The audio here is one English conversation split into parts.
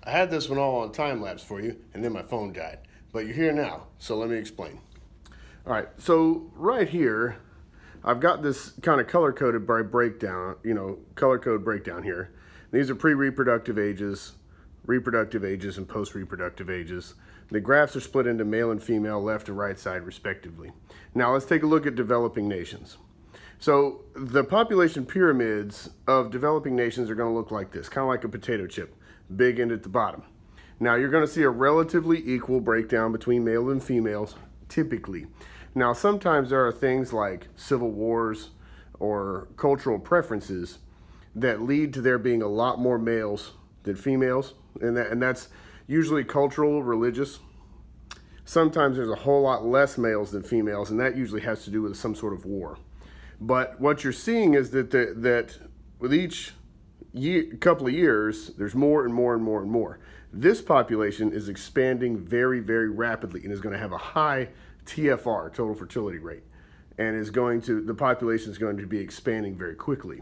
I had this one all on time lapse for you, and then my phone died. But you're here now, so let me explain. All right, so right here, I've got this kind of color coded by breakdown, color code breakdown here. These are pre-reproductive ages, reproductive ages, and post-reproductive ages. The graphs are split into male and female, left and right side, respectively. Now let's take a look at developing nations. So the population pyramids of developing nations are going to look like this, kind of like a potato chip, big end at the bottom. Now you're going to see a relatively equal breakdown between male and females, typically. Now sometimes there are things like civil wars or cultural preferences that lead to there being a lot more males than females, and that's usually cultural, religious. Sometimes there's a whole lot less males than females, and that usually has to do with some sort of war. But what you're seeing is that with each couple of years, there's more and more and more and more. This population is expanding very, very rapidly and is going to have a high TFR, total fertility rate, and the population is going to be expanding very quickly.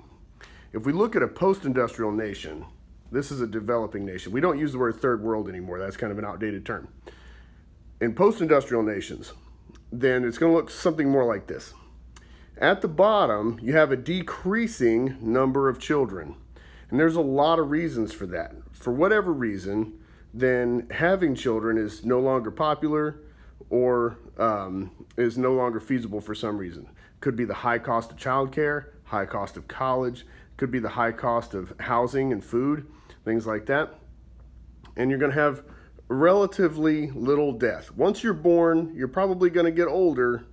If we look at a post-industrial nation, this is a developing nation. We don't use the word third world anymore. That's kind of an outdated term. In post-industrial nations, then it's going to look something more like this. At the bottom, you have a decreasing number of children. And there's a lot of reasons for that. For whatever reason, then having children is no longer popular or is no longer feasible for some reason. Could be the high cost of childcare, high cost of college, could be the high cost of housing and food, things like that. And you're going to have relatively little death. Once you're born, you're probably going to get older,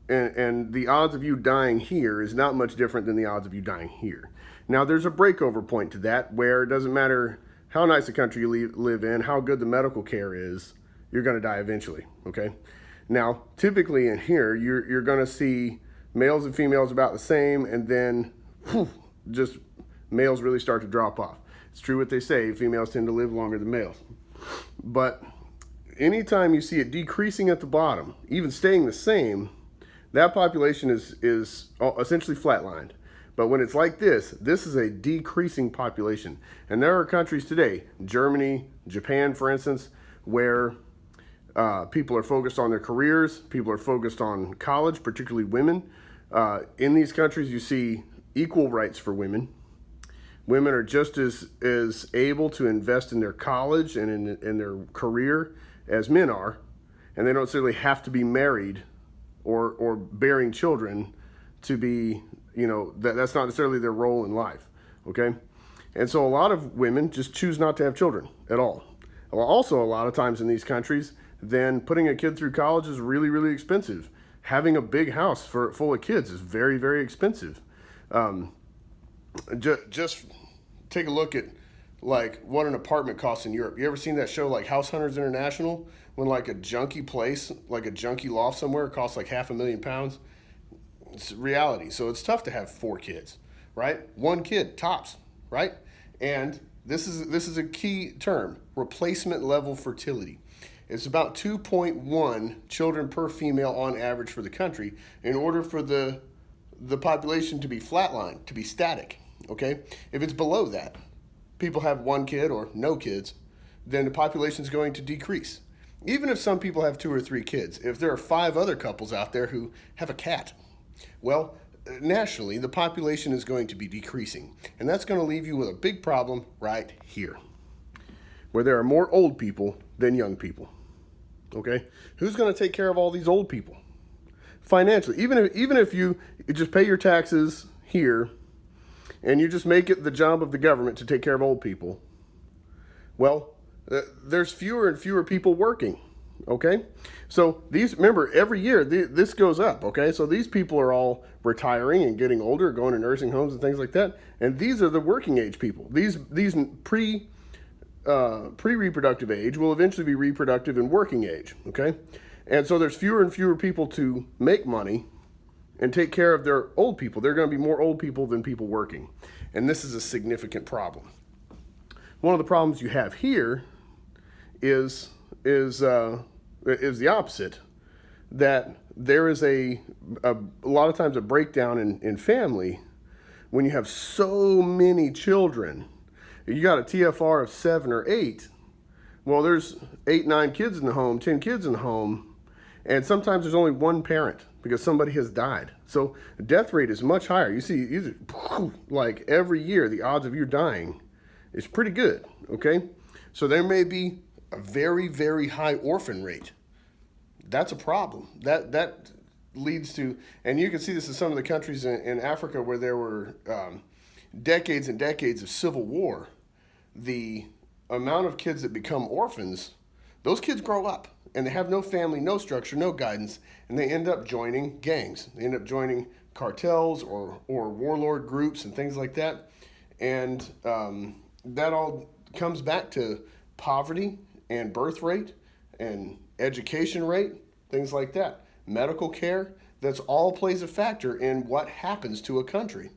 and the odds of you dying here is not much different than the odds of you dying here. Now, there's a breakover point to that where it doesn't matter how nice a country you live in, how good the medical care is, you're going to die eventually, okay? Now, typically in here, you're going to see males and females about the same, and then just males really start to drop off. It's true what they say, females tend to live longer than males. But anytime you see it decreasing at the bottom, even staying the same, that population is essentially flatlined. But when it's like this is a decreasing population. And there are countries today, Germany, Japan, for instance, where people are focused on their careers, people are focused on college, particularly women. In these countries, you see equal rights for women. Women are just as able to invest in their college and in their career as men are, and they don't necessarily have to be married or bearing children to be, that's not necessarily their role in life, okay? And so a lot of women just choose not to have children at all. Well, also, a lot of times in these countries, then putting a kid through college is really, really expensive. Having a big house full of kids is very, very expensive. Just take a look at like what an apartment costs in Europe. You ever seen that show like House Hunters International, when like a junky place, like a junky loft somewhere costs like £500,000? It's reality. So it's tough to have 4 kids, right? 1 kid tops, right? And this is a key term, replacement level fertility. It's about 2.1 children per female on average for the country in order for the population to be flatlined, to be static, okay? If it's below that, people have 1 kid or no kids, then the population is going to decrease. Even if some people have 2 or 3 kids, if there are 5 other couples out there who have a cat, well, nationally, the population is going to be decreasing. And that's going to leave you with a big problem right here, where there are more old people than young people, okay? Who's going to take care of all these old people? Financially, even if you just pay your taxes here and you just make it the job of the government to take care of old people, well, there's fewer and fewer people working, okay? So remember, every year this goes up, okay? So these people are all retiring and getting older, going to nursing homes and things like that, and these are the working age people. These pre-reproductive age will eventually be reproductive and working age, okay? And so there's fewer and fewer people to make money and take care of their old people. There are going to be more old people than people working. And this is a significant problem. One of the problems you have here is the opposite, that there is a lot of times a breakdown in family when you have so many children. You got a TFR of 7 or 8. Well, there's 8, 9 kids in the home, 10 kids in the home, and sometimes there's only one parent because somebody has died. So the death rate is much higher. You see, like every year, the odds of you dying is pretty good, okay? So there may be a very, very high orphan rate. That's a problem. That leads to, and you can see this in some of the countries in Africa where there were decades and decades of civil war. The amount of kids that become orphans, those kids grow up and they have no family, no structure, no guidance, and they end up joining gangs. They end up joining cartels or warlord groups and things like that. And that all comes back to poverty and birth rate and education rate, things like that. Medical care, that's all plays a factor in what happens to a country.